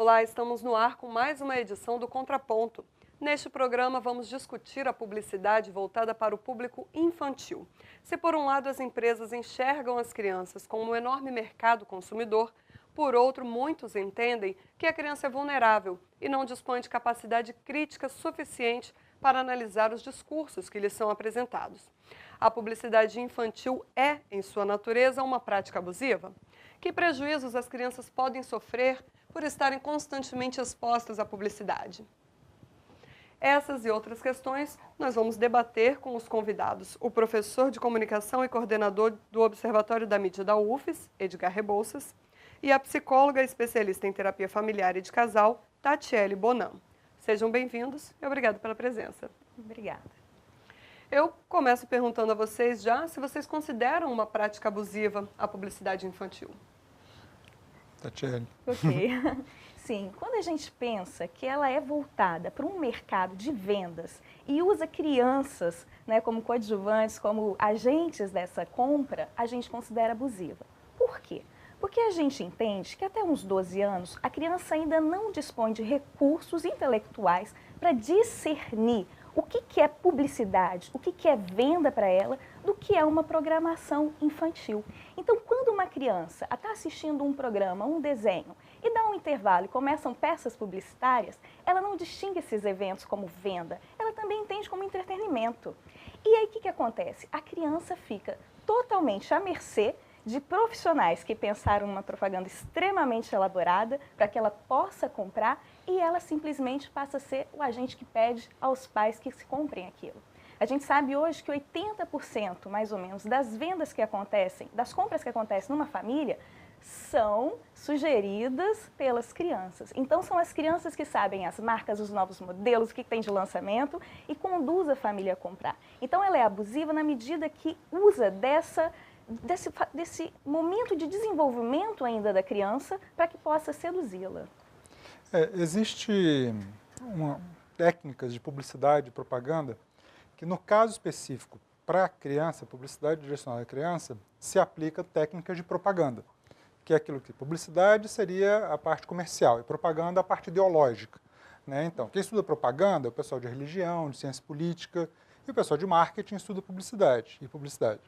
Olá, estamos no ar com mais uma edição do Contraponto. Neste programa vamos discutir a publicidade voltada para o público infantil. Se por um lado as empresas enxergam as crianças como um enorme mercado consumidor, por outro muitos entendem que a criança é vulnerável e não dispõe de capacidade crítica suficiente para analisar os discursos que lhes são apresentados. A publicidade infantil é, em sua natureza, uma prática abusiva? Que prejuízos as crianças podem sofrer por estarem constantemente expostas à publicidade? Essas e outras questões nós vamos debater com os convidados, o professor de comunicação e coordenador do Observatório da Mídia da UFES, Edgar Rebouças, e a psicóloga especialista em terapia familiar e de casal, Tatiele Bonan. Sejam bem-vindos e obrigado pela presença. Obrigada. Eu começo perguntando a vocês já se vocês consideram uma prática abusiva a publicidade infantil. Tatiele. Ok. Sim, quando a gente pensa que ela é voltada para um mercado de vendas e usa crianças, né, como coadjuvantes, como agentes dessa compra, a gente considera abusiva. Por quê? Porque a gente entende que até uns 12 anos a criança ainda não dispõe de recursos intelectuais para discernir o que é publicidade, o que é venda para ela, do que é uma programação infantil. Então, quando uma criança está assistindo um programa, um desenho, e dá um intervalo e começam peças publicitárias, ela não distingue esses eventos como venda, ela também entende como entretenimento. E aí, o que acontece? A criança fica totalmente à mercê de profissionais que pensaram numa propaganda extremamente elaborada para que ela possa comprar e ela simplesmente passa a ser o agente que pede aos pais que se comprem aquilo. A gente sabe hoje que 80% mais ou menos das vendas que acontecem, das compras que acontecem numa família, são sugeridas pelas crianças. Então são as crianças que sabem as marcas, os novos modelos, o que tem de lançamento e conduz a família a comprar. Então ela é abusiva na medida que usa desse momento de desenvolvimento ainda da criança para que possa seduzi-la. Existe técnicas de publicidade e propaganda que, no caso específico, para a criança, publicidade direcionada à criança, se aplica técnicas de propaganda, que é aquilo que publicidade seria a parte comercial e propaganda a parte ideológica, né? Então, quem estuda propaganda é o pessoal de religião, de ciência política, e o pessoal de marketing estuda publicidade e publicidade.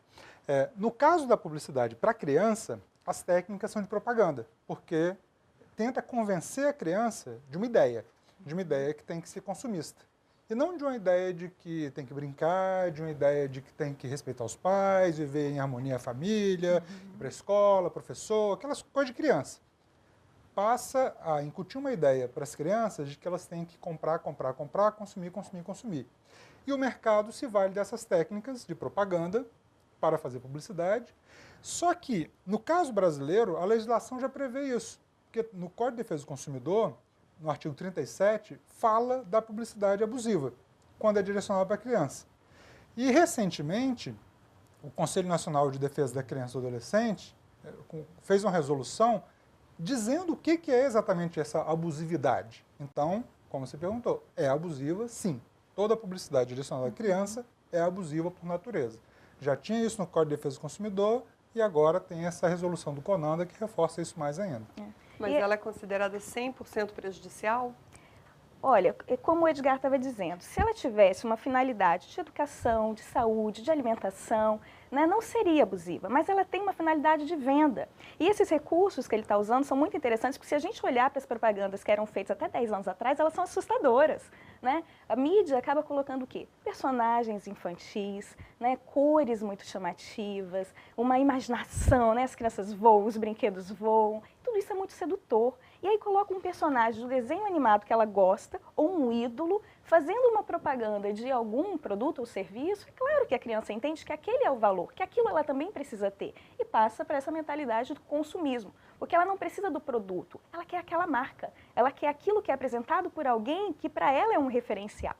No caso da publicidade para criança, as técnicas são de propaganda, porque tenta convencer a criança de uma ideia que tem que ser consumista. E não de uma ideia de que tem que brincar, de uma ideia de que tem que respeitar os pais, viver em harmonia a família, ir para a escola, professor, aquelas coisas de criança. Passa a incutir uma ideia para as crianças de que elas têm que comprar, comprar, comprar, consumir, consumir, consumir. E o mercado se vale dessas técnicas de propaganda para fazer publicidade. Só que, no caso brasileiro, a legislação já prevê isso. Porque no Código de Defesa do Consumidor, no artigo 37, fala da publicidade abusiva, quando é direcionada para a criança. E, recentemente, o Conselho Nacional de Defesa da Criança e do Adolescente fez uma resolução dizendo o que é exatamente essa abusividade. Então, como você perguntou, é abusiva, sim. Toda publicidade direcionada à criança é abusiva por natureza. Já tinha isso no Código de Defesa do Consumidor e agora tem essa resolução do CONANDA que reforça isso mais ainda. Mas ela é considerada 100% prejudicial? Olha, como o Edgar estava dizendo, se ela tivesse uma finalidade de educação, de saúde, de alimentação, né, não seria abusiva, mas ela tem uma finalidade de venda. E esses recursos que ele está usando são muito interessantes, porque se a gente olhar para as propagandas que eram feitas até 10 anos atrás, elas são assustadoras, né? A mídia acaba colocando o quê? Personagens infantis, né, cores muito chamativas, uma imaginação, né, as crianças voam, os brinquedos voam, tudo isso é muito sedutor. E aí coloca um personagem do desenho animado que ela gosta, ou um ídolo, fazendo uma propaganda de algum produto ou serviço. É claro que a criança entende que aquele é o valor, que aquilo ela também precisa ter. E passa para essa mentalidade do consumismo. Porque ela não precisa do produto, ela quer aquela marca. Ela quer aquilo que é apresentado por alguém que para ela é um referencial.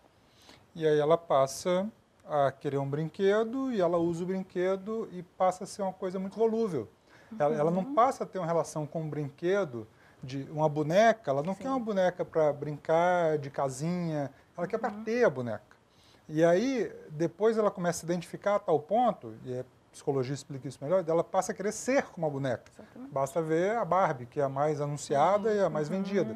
E aí ela passa a querer um brinquedo e ela usa o brinquedo e passa a ser uma coisa muito volúvel. Ela não passa a ter uma relação com um brinquedo de uma boneca, ela não quer uma boneca para brincar de casinha, ela quer para ter a boneca. E aí, depois ela começa a se identificar a tal ponto, e a psicologia explica isso melhor, ela passa a querer ser como uma boneca. Exatamente. Basta ver a Barbie, que é a mais anunciada e a mais vendida.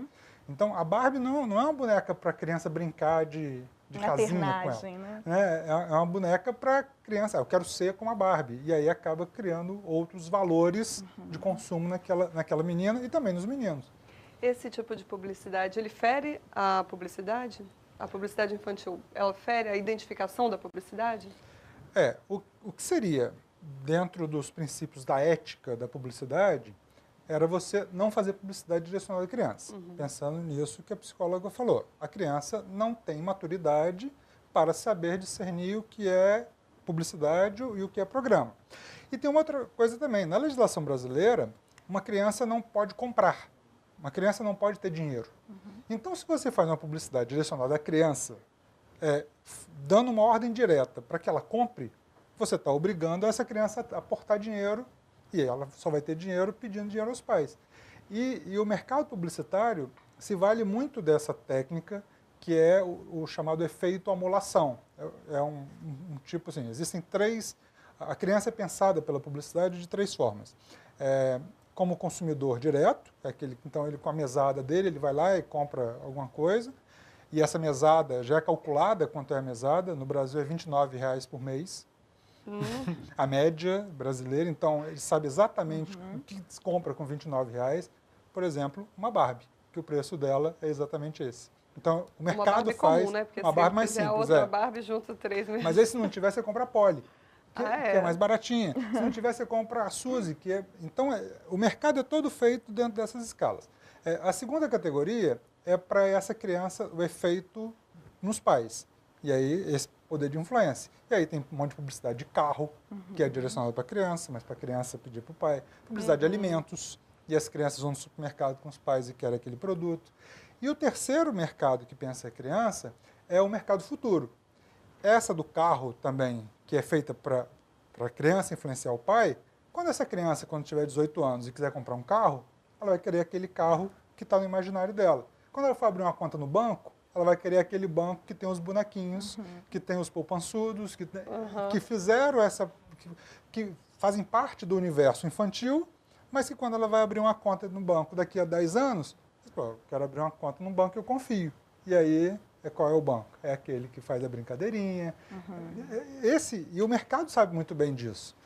Então, a Barbie não é uma boneca para a criança brincar de casinha com ela. Né? É uma boneca para criança, eu quero ser como a Barbie. E aí acaba criando outros valores de consumo naquela menina e também nos meninos. Esse tipo de publicidade, ele fere a publicidade? A publicidade infantil, ela fere a identificação da publicidade? O que seria, dentro dos princípios da ética da publicidade, era você não fazer publicidade direcionada à criança. Pensando nisso que a psicóloga falou. A criança não tem maturidade para saber discernir o que é publicidade e o que é programa. E tem uma outra coisa também. Na legislação brasileira, uma criança não pode comprar. Uma criança não pode ter dinheiro. Então, se você faz uma publicidade direcionada à criança, dando uma ordem direta para que ela compre, você está obrigando essa criança a aportar dinheiro e ela só vai ter dinheiro pedindo dinheiro aos pais. E o mercado publicitário se vale muito dessa técnica, que é o chamado efeito amolação. É um tipo assim, existem três... A criança é pensada pela publicidade de três formas. Como consumidor direto, então ele com a mesada dele, ele vai lá e compra alguma coisa, e essa mesada já é calculada quanto é a mesada, no Brasil é R$29 por mês, a média brasileira, então ele sabe exatamente o que se compra com R$29, por exemplo, uma Barbie, que o preço dela é exatamente esse. Então o mercado uma Barbie faz comum, né? Porque uma Barbie mais simples. A outra Barbie junto 3 mesmo. Mas aí se não tiver, você compra a Polly. Que é mais baratinha. Se não tiver, você compra a Suzy, que é... Então, o mercado é todo feito dentro dessas escalas. A segunda categoria é para essa criança, o efeito nos pais. E aí, esse poder de influência. E aí tem um monte de publicidade de carro, que é direcionada para a criança, mas para a criança pedir para o pai. Publicidade de alimentos, e as crianças vão no supermercado com os pais e querem aquele produto. E o terceiro mercado que pensa a criança é o mercado futuro. Essa do carro também, que é feita para a criança influenciar o pai, quando essa criança, quando tiver 18 anos e quiser comprar um carro, ela vai querer aquele carro que está no imaginário dela. Quando ela for abrir uma conta no banco, ela vai querer aquele banco que tem os bonequinhos, que tem os poupançudos, que fizeram que fazem parte do universo infantil, mas que quando ela vai abrir uma conta no banco daqui a 10 anos, eu quero abrir uma conta num banco que eu confio. E aí... Qual é o banco? É aquele que faz a brincadeirinha. E o mercado sabe muito bem disso,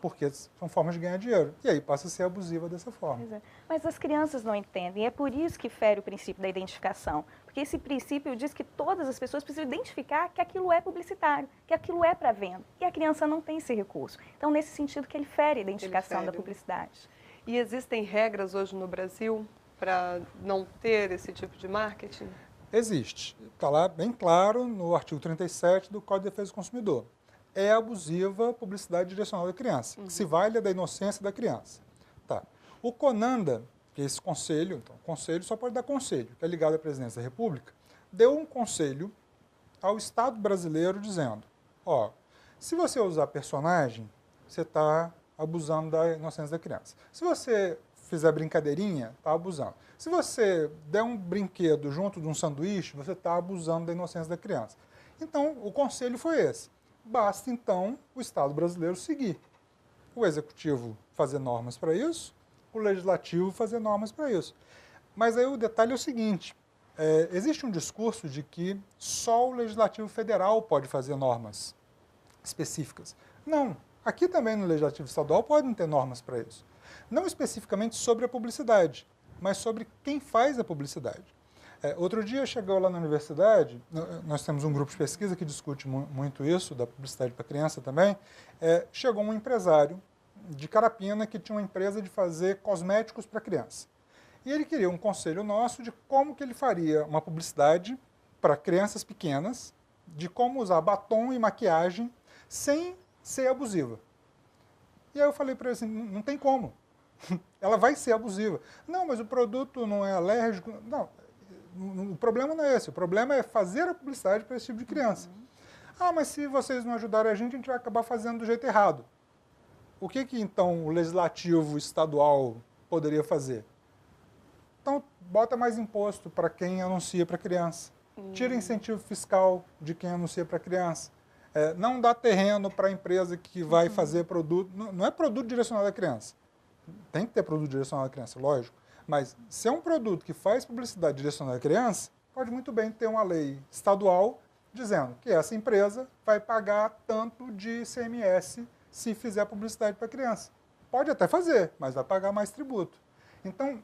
porque são formas de ganhar dinheiro. E aí passa a ser abusiva dessa forma. Mas as crianças não entendem, e é por isso que fere o princípio da identificação. Porque esse princípio diz que todas as pessoas precisam identificar que aquilo é publicitário, que aquilo é para venda. E a criança não tem esse recurso. Então, nesse sentido que ele fere a identificação da publicidade. E existem regras hoje no Brasil para não ter esse tipo de marketing? Existe. Está lá bem claro no artigo 37 do Código de Defesa do Consumidor. É abusiva publicidade direcionada à criança, que se vale da inocência da criança. Tá. O CONANDA, que é esse conselho, então, o conselho só pode dar conselho, que é ligado à presidência da República, deu um conselho ao Estado brasileiro dizendo, se você usar personagem, você está abusando da inocência da criança. Se você fizer brincadeirinha, está abusando. Se você der um brinquedo junto de um sanduíche, você está abusando da inocência da criança. Então, o conselho foi esse. Basta, então, o Estado brasileiro seguir. O Executivo fazer normas para isso, o Legislativo fazer normas para isso. Mas aí o detalhe é o seguinte, existe um discurso de que só o Legislativo Federal pode fazer normas específicas. Não, aqui também no Legislativo Estadual podem ter normas para isso. Não especificamente sobre a publicidade, mas sobre quem faz a publicidade. Outro dia chegou lá na universidade, nós temos um grupo de pesquisa que discute muito isso, da publicidade para criança também, chegou um empresário de Carapina que tinha uma empresa de fazer cosméticos para criança. E ele queria um conselho nosso de como que ele faria uma publicidade para crianças pequenas, de como usar batom e maquiagem sem ser abusiva. E aí eu falei para ele assim, não tem como. Ela vai ser abusiva. Não, mas o produto não é alérgico. Não, o problema não é esse. O problema é fazer a publicidade para esse tipo de criança. Mas se vocês não ajudarem a gente vai acabar fazendo do jeito errado. O que então o legislativo estadual poderia fazer? Então, bota mais imposto para quem anuncia para criança. Tira incentivo fiscal de quem anuncia para criança. Não dá terreno para a empresa que vai fazer produto. Não é produto direcionado à criança. Tem que ter produto direcionado à criança, lógico. Mas se é um produto que faz publicidade direcionada à criança, pode muito bem ter uma lei estadual dizendo que essa empresa vai pagar tanto de ICMS se fizer publicidade para criança. Pode até fazer, mas vai pagar mais tributo. Então,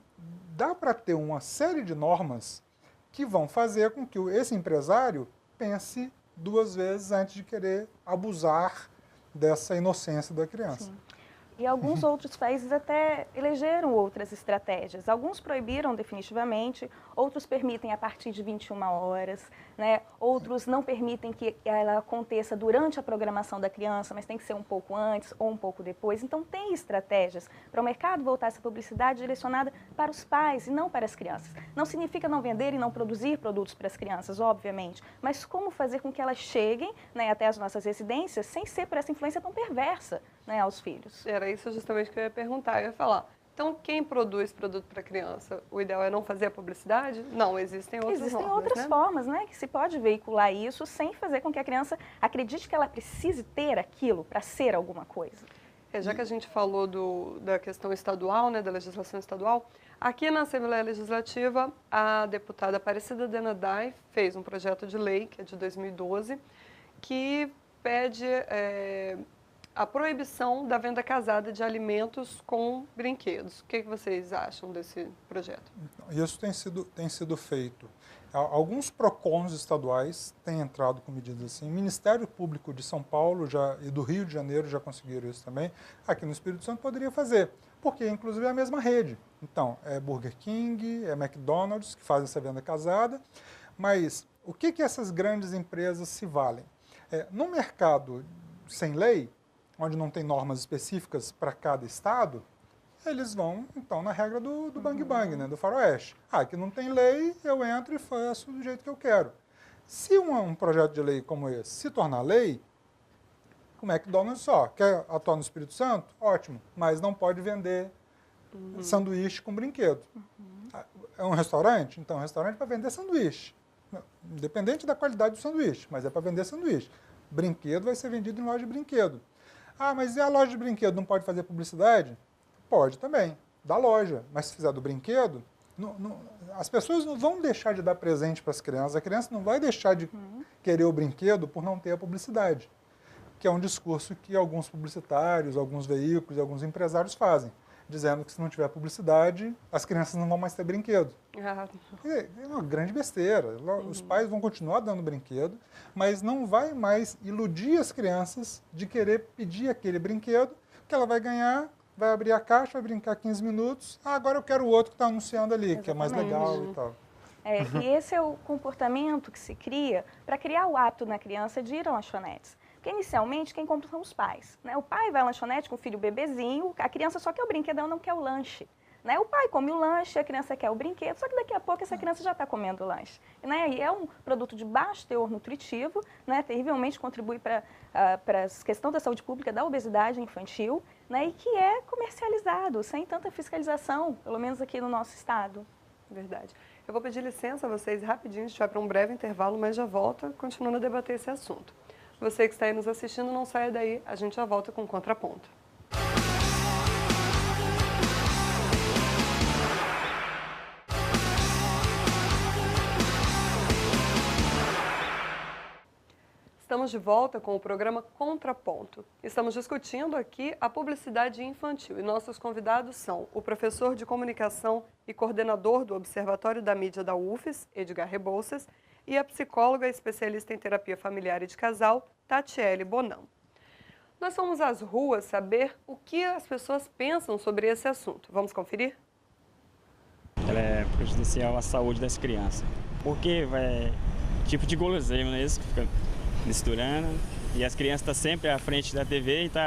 dá para ter uma série de normas que vão fazer com que esse empresário pense 2 vezes antes de querer abusar dessa inocência da criança. Sim. E alguns outros países até elegeram outras estratégias. Alguns proibiram definitivamente, outros permitem a partir de 21 horas, né? Outros não permitem que ela aconteça durante a programação da criança, mas tem que ser um pouco antes ou um pouco depois. Então, tem estratégias para o mercado voltar essa publicidade direcionada para os pais e não para as crianças. Não significa não vender e não produzir produtos para as crianças, obviamente, mas como fazer com que elas cheguem, né, até as nossas residências sem ser por essa influência tão perversa, né, aos filhos. Era isso justamente que eu ia perguntar. Eu ia falar, então quem produz produto para criança, o ideal é não fazer a publicidade? Não, existem outras formas, né, que se pode veicular isso sem fazer com que a criança acredite que ela precise ter aquilo para ser alguma coisa. Já que a gente falou da questão estadual, né, da legislação estadual, aqui na Assembleia Legislativa, a deputada Aparecida Denadai fez um projeto de lei, que é de 2012, que pede a proibição da venda casada de alimentos com brinquedos. O que vocês acham desse projeto? Isso tem sido feito. Alguns PROCONs estaduais têm entrado com medidas assim. O Ministério Público de São Paulo e do Rio de Janeiro já conseguiram isso também. Aqui no Espírito Santo poderia fazer, porque inclusive é a mesma rede. Então, é Burger King, é McDonald's que fazem essa venda casada. Mas o que essas grandes empresas se valem? No mercado sem lei, onde não tem normas específicas para cada estado, eles vão, então, na regra do bang bang, né, do faroeste. Aqui não tem lei, eu entro e faço do jeito que eu quero. Se um projeto de lei como esse se tornar lei, o McDonald's quer atuar no Espírito Santo? Ótimo, mas não pode vender sanduíche com brinquedo. É um restaurante? Então, é um restaurante para vender sanduíche. Independente da qualidade do sanduíche, mas é para vender sanduíche. Brinquedo vai ser vendido em loja de brinquedo. Mas e a loja de brinquedo não pode fazer publicidade? Pode também, da loja. Mas se fizer do brinquedo, as pessoas não vão deixar de dar presente para as crianças. A criança não vai deixar de querer o brinquedo por não ter a publicidade. Que é um discurso que alguns publicitários, alguns veículos, alguns empresários fazem. Dizendo que se não tiver publicidade, as crianças não vão mais ter brinquedo. É uma grande besteira. Os pais vão continuar dando brinquedo, mas não vai mais iludir as crianças de querer pedir aquele brinquedo, que ela vai ganhar, vai abrir a caixa, vai brincar 15 minutos. Agora eu quero o outro que está anunciando ali, que é mais legal e tal. E esse é o comportamento que se cria para criar o hábito na criança de ir a lanchonetes. Porque inicialmente quem compra são os pais, né? O pai vai à lanchonete com o filho bebezinho, a criança só quer o brinquedo, ela não quer o lanche. Né? O pai come o lanche, a criança quer o brinquedo, só que daqui a pouco essa criança já está comendo o lanche. Né? E é um produto de baixo teor nutritivo, né? Terrivelmente contribui para a questão da saúde pública, da obesidade infantil, né? E que é comercializado sem tanta fiscalização, pelo menos aqui no nosso estado. Verdade. Eu vou pedir licença a vocês rapidinho, a gente vai para um breve intervalo, mas já volta continuando a debater esse assunto. Você que está aí nos assistindo, não saia daí, a gente já volta com o Contraponto. Estamos de volta com o programa Contraponto. Estamos discutindo aqui a publicidade infantil e nossos convidados são o professor de comunicação e coordenador do Observatório da Mídia da UFES, Edgar Rebouças, e a psicóloga especialista em terapia familiar e de casal, Tatiele Bonan. Nós fomos às ruas saber o que as pessoas pensam sobre esse assunto. Vamos conferir? Ela é prejudicial à saúde das crianças, porque é tipo de guloseima, não é isso? Que fica misturando, e as crianças estão sempre à frente da TV e estão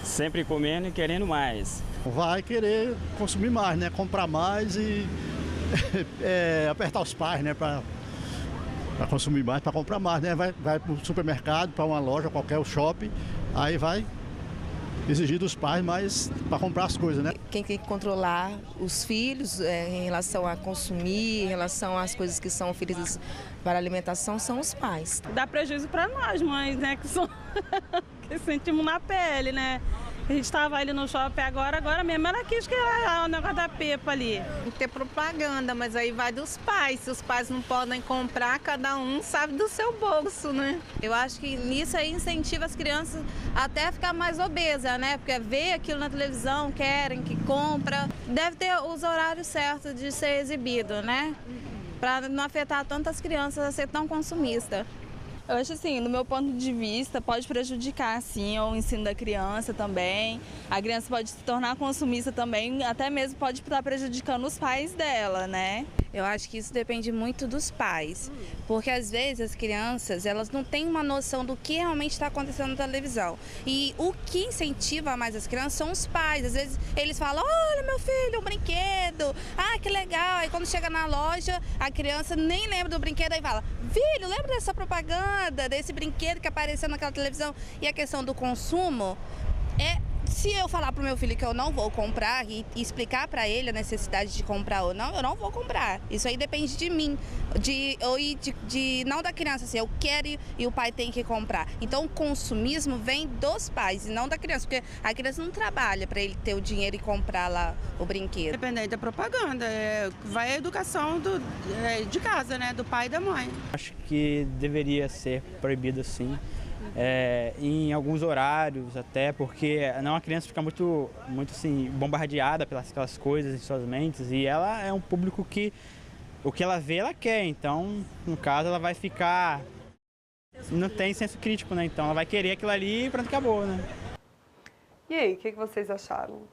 sempre comendo e querendo mais. Vai querer consumir mais, né? Comprar mais e apertar os pais, né? Para consumir mais, para comprar mais, né? Vai para o supermercado, para uma loja qualquer, o shopping, aí vai exigir dos pais mais para comprar as coisas, né? Quem tem que controlar os filhos em relação a consumir, em relação às coisas que são oferecidas para alimentação, são os pais. Dá prejuízo para nós, mães, né? Que sentimos na pele, né? A gente estava ali no shopping agora mesmo, ela quis que era o negócio da pepa ali. Tem que ter propaganda, mas aí vai dos pais. Se os pais não podem comprar, cada um sabe do seu bolso, né? Eu acho que nisso aí incentiva as crianças até a ficar mais obesas, né? Porque vê aquilo na televisão, querem que compra. Deve ter os horários certos de ser exibido, né? Para não afetar tantas crianças a ser tão consumista. Eu acho assim, no meu ponto de vista, pode prejudicar, sim, o ensino da criança também. A criança pode se tornar consumista também, até mesmo pode estar prejudicando os pais dela, né? Eu acho que isso depende muito dos pais, porque às vezes as crianças, elas não têm uma noção do que realmente está acontecendo na televisão. E o que incentiva mais as crianças são os pais. Às vezes eles falam, olha meu filho, um brinquedo, ah, que legal. Aí quando chega na loja, a criança nem lembra do brinquedo, aí fala, filho, lembra dessa propaganda, desse brinquedo que apareceu naquela televisão? E a questão do consumo se eu falar pro meu filho que eu não vou comprar e explicar para ele a necessidade de comprar ou não, eu não vou comprar. Isso aí depende de mim, não da criança, assim, eu quero e o pai tem que comprar. Então o consumismo vem dos pais e não da criança, porque a criança não trabalha para ele ter o dinheiro e comprar lá o brinquedo. Dependente da propaganda, vai a educação de casa, né, do pai e da mãe. Acho que deveria ser proibido sim. Em alguns horários até, porque não a criança fica muito assim, bombardeada pelas aquelas coisas em suas mentes e ela é um público que o que ela vê, ela quer, então no caso ela vai ficar, não tem senso crítico, né, então ela vai querer aquilo ali e pronto, acabou, né. E aí, o que vocês acharam?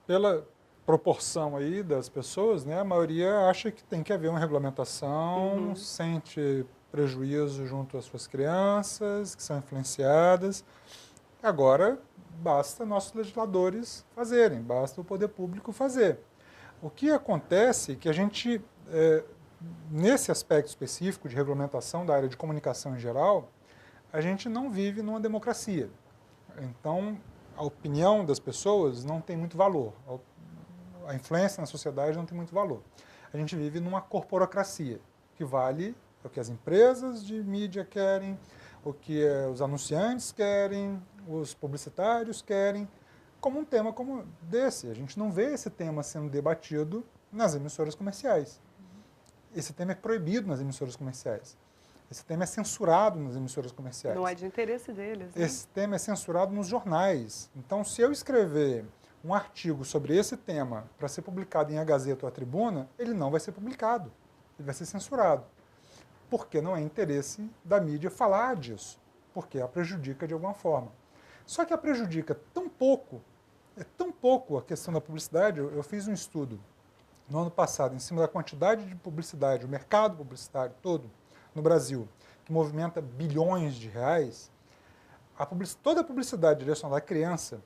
Pela proporção aí das pessoas, né, a maioria acha que tem que haver uma regulamentação, sente prejuízo junto às suas crianças, que são influenciadas. Agora, basta nossos legisladores fazerem, basta o poder público fazer. O que acontece é que a gente, nesse aspecto específico de regulamentação da área de comunicação em geral, a gente não vive numa democracia. Então, a opinião das pessoas não tem muito valor, a influência na sociedade não tem muito valor. A gente vive numa corporocracia, que vale o que as empresas de mídia querem, o que os anunciantes querem, os publicitários querem, como um tema como desse. A gente não vê esse tema sendo debatido nas emissoras comerciais. Esse tema é proibido nas emissoras comerciais. Esse tema é censurado nas emissoras comerciais. Não é de interesse deles, né? Esse tema é censurado nos jornais. Então, se eu escrever um artigo sobre esse tema para ser publicado em A Gazeta ou A Tribuna, ele não vai ser publicado, ele vai ser censurado. Porque não é interesse da mídia falar disso, porque a prejudica de alguma forma. Só que a prejudica tão pouco, é tão pouco a questão da publicidade. Eu fiz um estudo no ano passado em cima da quantidade de publicidade, o mercado publicitário todo no Brasil, que movimenta bilhões de reais. Toda a publicidade direcionada à criança,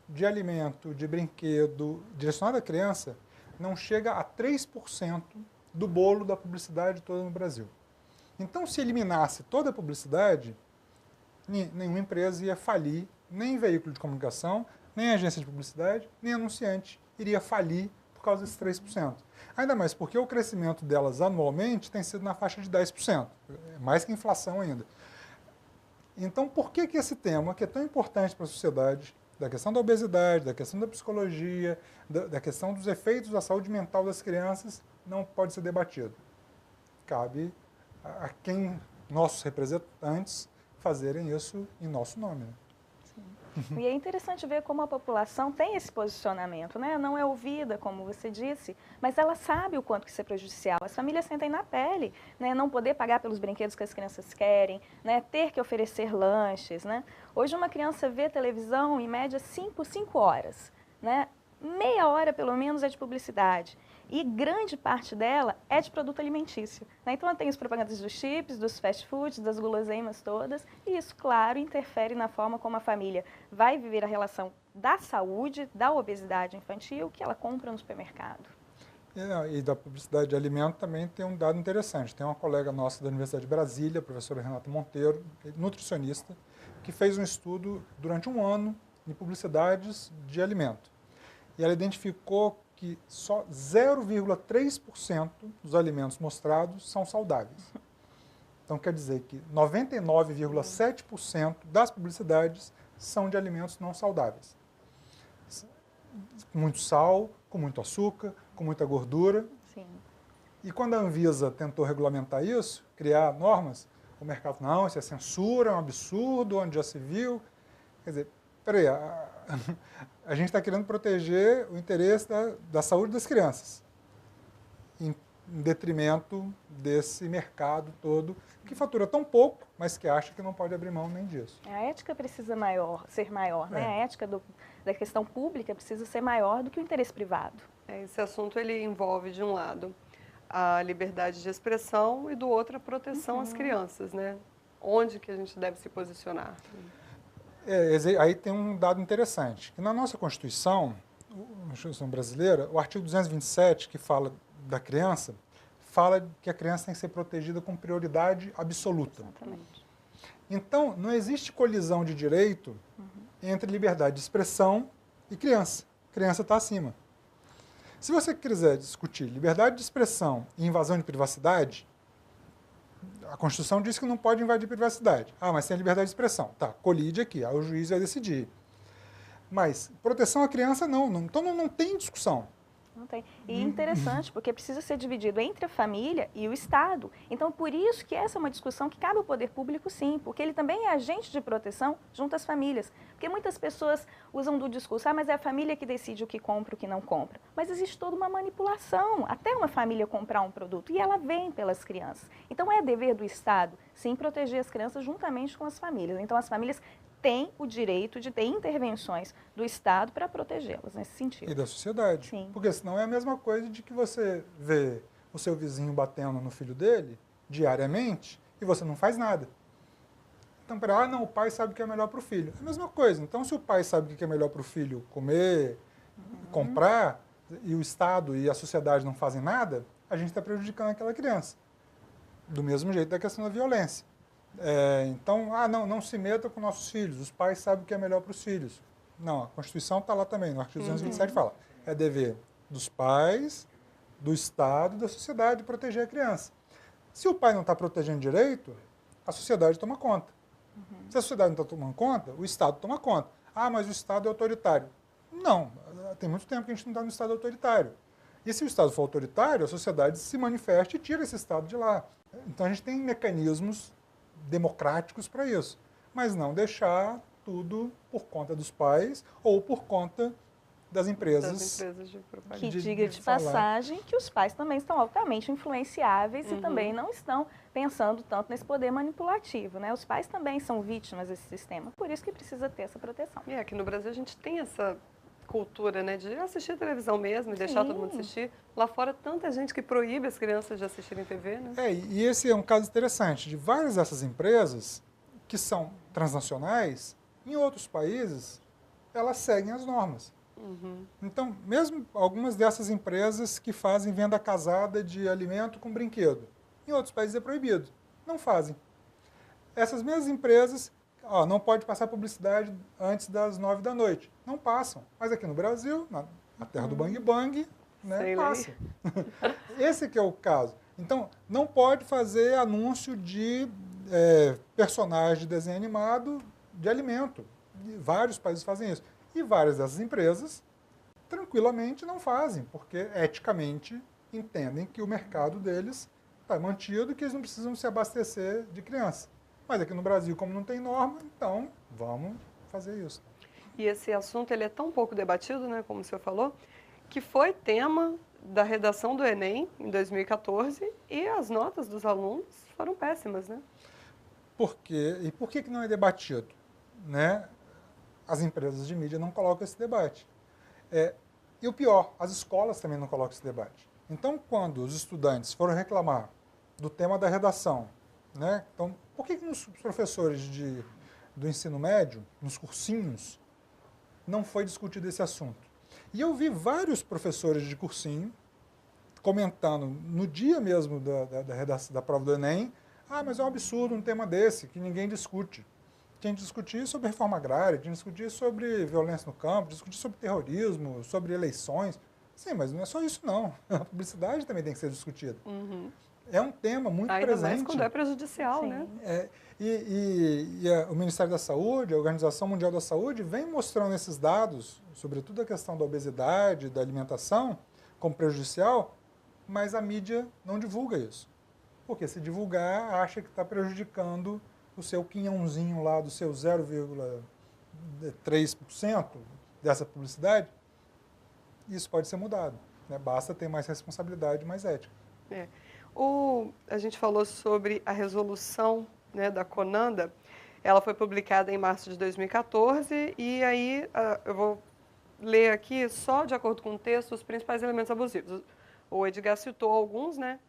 de alimento, de brinquedo, direcionada à criança, não chega a 3% do bolo da publicidade toda no Brasil. Então, se eliminasse toda a publicidade, nenhuma empresa ia falir, nem veículo de comunicação, nem agência de publicidade, nem anunciante iria falir por causa desses 3%. Ainda mais porque o crescimento delas anualmente tem sido na faixa de 10%, mais que a inflação ainda. Então, por que esse tema, que é tão importante para a sociedade, da questão da obesidade, da questão da psicologia, da questão dos efeitos da saúde mental das crianças, não pode ser debatido? Cabe a quem, nossos representantes, fazerem isso em nosso nome. Né? E é interessante ver como a população tem esse posicionamento, né? Não é ouvida, como você disse, mas ela sabe o quanto que isso é prejudicial. As famílias sentem na pele, né? Não poder pagar pelos brinquedos que as crianças querem, né? Ter que oferecer lanches, né? Hoje uma criança vê televisão em média 5 horas, né? Meia hora pelo menos é de publicidade. E grande parte dela é de produto alimentício, né? Então, tem as propagandas dos chips, dos fast foods, das guloseimas todas, e isso, claro, interfere na forma como a família vai viver a relação da saúde, da obesidade infantil, que ela compra no supermercado. E da publicidade de alimento também tem um dado interessante. Tem uma colega nossa da Universidade de Brasília, a professora Renata Monteiro, nutricionista, que fez um estudo durante um ano em publicidades de alimento. E ela identificou que só 0,3% dos alimentos mostrados são saudáveis. Então, quer dizer que 99,7% das publicidades são de alimentos não saudáveis. Com muito sal, com muito açúcar, com muita gordura. Sim. E quando a Anvisa tentou regulamentar isso, criar normas, o mercado, não, isso é censura, é um absurdo, onde já se viu. Quer dizer, peraí, a gente está querendo proteger o interesse da saúde das crianças, em detrimento desse mercado todo, que fatura tão pouco, mas que acha que não pode abrir mão nem disso. A ética precisa ser maior, né? A ética da questão pública precisa ser maior do que o interesse privado. Esse assunto ele envolve, de um lado, a liberdade de expressão e do outro a proteção às crianças, né? Onde que a gente deve se posicionar? Aí tem um dado interessante, que na nossa Constituição brasileira, o artigo 227, que fala da criança, fala que a criança tem que ser protegida com prioridade absoluta. Exatamente. Então, não existe colisão de direito entre liberdade de expressão e criança. Criança está acima. Se você quiser discutir liberdade de expressão e invasão de privacidade, a Constituição diz que não pode invadir privacidade. Ah, mas tem liberdade de expressão. Tá, colide aqui, aí o juiz vai decidir. Mas proteção à criança, não. Então não tem discussão. Não tem. E interessante, porque precisa ser dividido entre a família e o Estado. Então, por isso que essa é uma discussão que cabe ao poder público, sim, porque ele também é agente de proteção junto às famílias. Porque muitas pessoas usam do discurso, mas é a família que decide o que compra e o que não compra. Mas existe toda uma manipulação, até uma família comprar um produto, e ela vem pelas crianças. Então, é dever do Estado, sim, proteger as crianças juntamente com as famílias. Então, as famílias têm o direito de ter intervenções do Estado para protegê-las nesse sentido. E da sociedade. Sim. Porque senão é a mesma coisa de que você vê o seu vizinho batendo no filho dele diariamente e você não faz nada. Então, não, o pai sabe o que é melhor para o filho. É a mesma coisa. Então, se o pai sabe o que é melhor para o filho comer, comprar, e o Estado e a sociedade não fazem nada, a gente está prejudicando aquela criança. Do mesmo jeito da questão da violência. Então, não se meta com nossos filhos, os pais sabem o que é melhor para os filhos. Não, a Constituição está lá também, no artigo 227 fala, é dever dos pais, do Estado e da sociedade proteger a criança. Se o pai não está protegendo direito, a sociedade toma conta. Se a sociedade não está tomando conta, o Estado toma conta. Ah, mas o Estado é autoritário. Não, tem muito tempo que a gente não está no Estado autoritário. E se o Estado for autoritário, a sociedade se manifesta e tira esse Estado de lá. Então a gente tem mecanismos democráticos para isso, mas não deixar tudo por conta dos pais ou por conta das empresas de propaganda. Que diga de passagem que os pais também estão altamente influenciáveis e também não estão pensando tanto nesse poder manipulativo, né? Os pais também são vítimas desse sistema, por isso que precisa ter essa proteção. E aqui no Brasil a gente tem essa cultura, né, de assistir televisão mesmo e deixar todo mundo assistir. Lá fora, tanta gente que proíbe as crianças de assistirem TV, né? E esse é um caso interessante de várias dessas empresas que são transnacionais, em outros países, elas seguem as normas. Então, mesmo algumas dessas empresas que fazem venda casada de alimento com brinquedo, em outros países é proibido, não fazem. Essas mesmas empresas, não pode passar publicidade antes das 9 da noite. Não passam. Mas aqui no Brasil, na terra do Bang Bang, né, passa. Esse que é o caso. Então, não pode fazer anúncio de personagem de desenho animado de alimento. E vários países fazem isso. E várias dessas empresas, tranquilamente, não fazem, porque eticamente entendem que o mercado deles está mantido e que eles não precisam se abastecer de criança. Mas aqui no Brasil, como não tem norma, então vamos fazer isso. E esse assunto ele é tão pouco debatido, né, como o senhor falou, que foi tema da redação do Enem em 2014 e as notas dos alunos foram péssimas, né? Por quê? E por que não é debatido? Né? As empresas de mídia não colocam esse debate. E o pior, as escolas também não colocam esse debate. Então, quando os estudantes foram reclamar do tema da redação, né? Então, por que nos professores do ensino médio, nos cursinhos, não foi discutido esse assunto? E eu vi vários professores de cursinho comentando no dia mesmo da prova do Enem, mas é um absurdo um tema desse, que ninguém discute. Tinha que discutir sobre reforma agrária, tinha que discutir sobre violência no campo, discutir sobre terrorismo, sobre eleições. Sim, mas não é só isso não. A publicidade também tem que ser discutida. é um tema muito presente. Ainda mais quando é prejudicial, né? O Ministério da Saúde, a Organização Mundial da Saúde, vem mostrando esses dados, sobretudo a questão da obesidade, da alimentação, como prejudicial, mas a mídia não divulga isso. Porque se divulgar, acha que está prejudicando o seu quinhãozinho lá, do seu 0,3% dessa publicidade. Isso pode ser mudado, né? Basta ter mais responsabilidade, mais ética. A gente falou sobre a resolução, né, da CONANDA. Ela foi publicada em março de 2014 e aí eu vou ler aqui, só de acordo com o texto, os principais elementos abusivos. O Edgar citou alguns, né?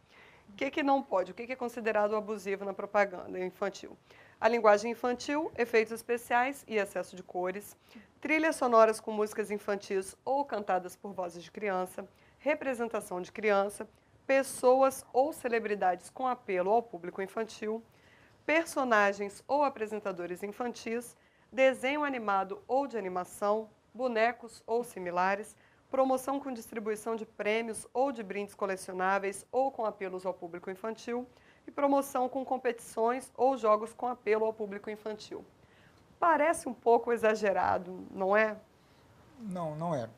O que não pode? O que é considerado abusivo na propaganda infantil? A linguagem infantil, efeitos especiais e excesso de cores, trilhas sonoras com músicas infantis ou cantadas por vozes de criança, representação de criança, pessoas ou celebridades com apelo ao público infantil, personagens ou apresentadores infantis, desenho animado ou de animação, bonecos ou similares, promoção com distribuição de prêmios ou de brindes colecionáveis ou com apelos ao público infantil e promoção com competições ou jogos com apelo ao público infantil. Parece um pouco exagerado, não é? Não, não é.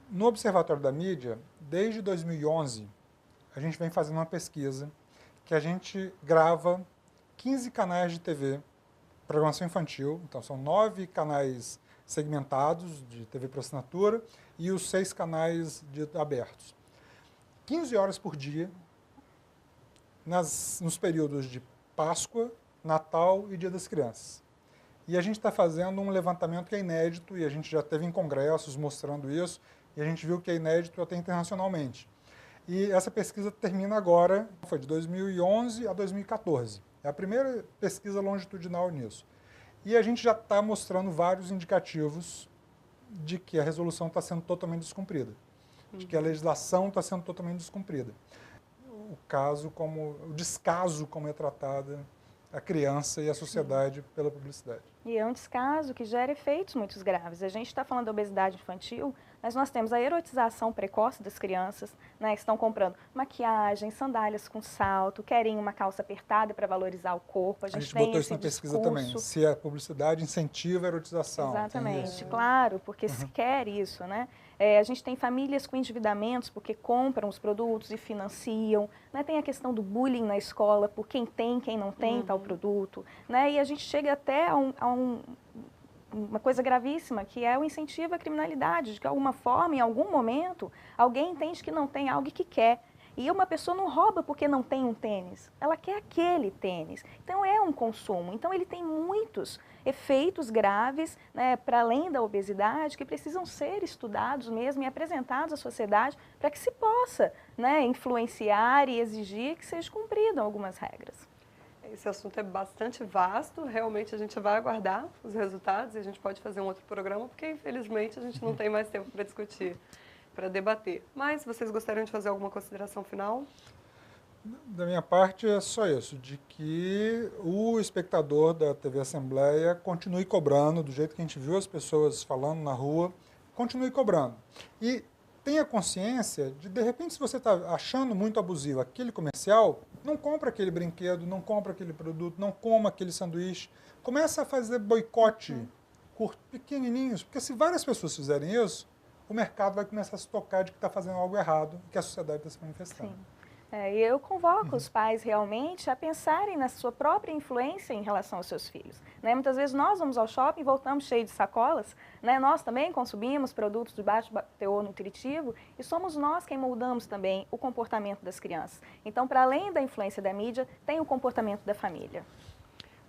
No Observatório da Mídia, desde 2011, a gente vem fazendo uma pesquisa que a gente grava 15 canais de TV, programação infantil, então são 9 canais segmentados de TV por assinatura e os 6 canais abertos. 15 horas por dia, nos períodos de Páscoa, Natal e Dia das Crianças. E a gente está fazendo um levantamento que é inédito, e a gente já teve em congressos mostrando isso, e a gente viu que é inédito até internacionalmente. E essa pesquisa termina agora, foi de 2011 a 2014. É a primeira pesquisa longitudinal nisso. E a gente já está mostrando vários indicativos de que a resolução está sendo totalmente descumprida, de que a legislação está sendo totalmente descumprida. O descaso como é tratada a criança e a sociedade pela publicidade. E é um descaso que gera efeitos muito graves. A gente está falando da obesidade infantil, mas nós temos a erotização precoce das crianças, né, que estão comprando maquiagem, sandálias com salto, querem uma calça apertada para valorizar o corpo. A gente botou isso na pesquisa também, se a publicidade incentiva a erotização. Exatamente, claro, porque se quer isso, né? A gente tem famílias com endividamentos porque compram os produtos e financiam, né? Tem a questão do bullying na escola, por quem tem, quem não tem tal produto, né? E a gente chega até a uma coisa gravíssima, que é o incentivo à criminalidade, de que de alguma forma, em algum momento, alguém entende que não tem algo que quer. E uma pessoa não rouba porque não tem um tênis, ela quer aquele tênis. Então é um consumo, então ele tem muitos efeitos graves, né, para além da obesidade, que precisam ser estudados mesmo e apresentados à sociedade para que se possa, né, influenciar e exigir que seja cumpridas algumas regras. Esse assunto é bastante vasto, realmente a gente vai aguardar os resultados e a gente pode fazer um outro programa, porque infelizmente a gente não tem mais tempo para discutir, para debater. Mas vocês gostariam de fazer alguma consideração final? Da minha parte é só isso, de que o espectador da TV Assembleia continue cobrando, do jeito que a gente viu as pessoas falando na rua, continue cobrando. E tenha consciência de repente, se você está achando muito abusivo aquele comercial, não compra aquele brinquedo, não compra aquele produto, não coma aquele sanduíche. Começa a fazer boicote pequenininhos, porque se várias pessoas fizerem isso, o mercado vai começar a se tocar de que está fazendo algo errado, que a sociedade está se manifestando. Sim. E eu convoco os pais realmente a pensarem na sua própria influência em relação aos seus filhos. Né? Muitas vezes nós vamos ao shopping e voltamos cheios de sacolas, né? Nós também consumimos produtos de baixo teor nutritivo e somos nós quem moldamos também o comportamento das crianças. Então, para além da influência da mídia, tem o comportamento da família.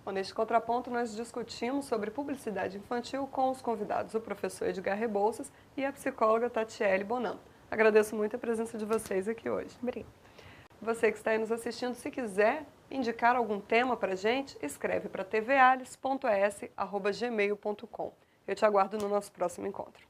Bom, neste contraponto, nós discutimos sobre publicidade infantil com os convidados, o professor Edgar Rebouças e a psicóloga Tatiele Bonan. Agradeço muito a presença de vocês aqui hoje. Obrigada. Você que está aí nos assistindo, se quiser indicar algum tema para a gente, escreve para tvales.es@gmail.com. Eu te aguardo no nosso próximo encontro.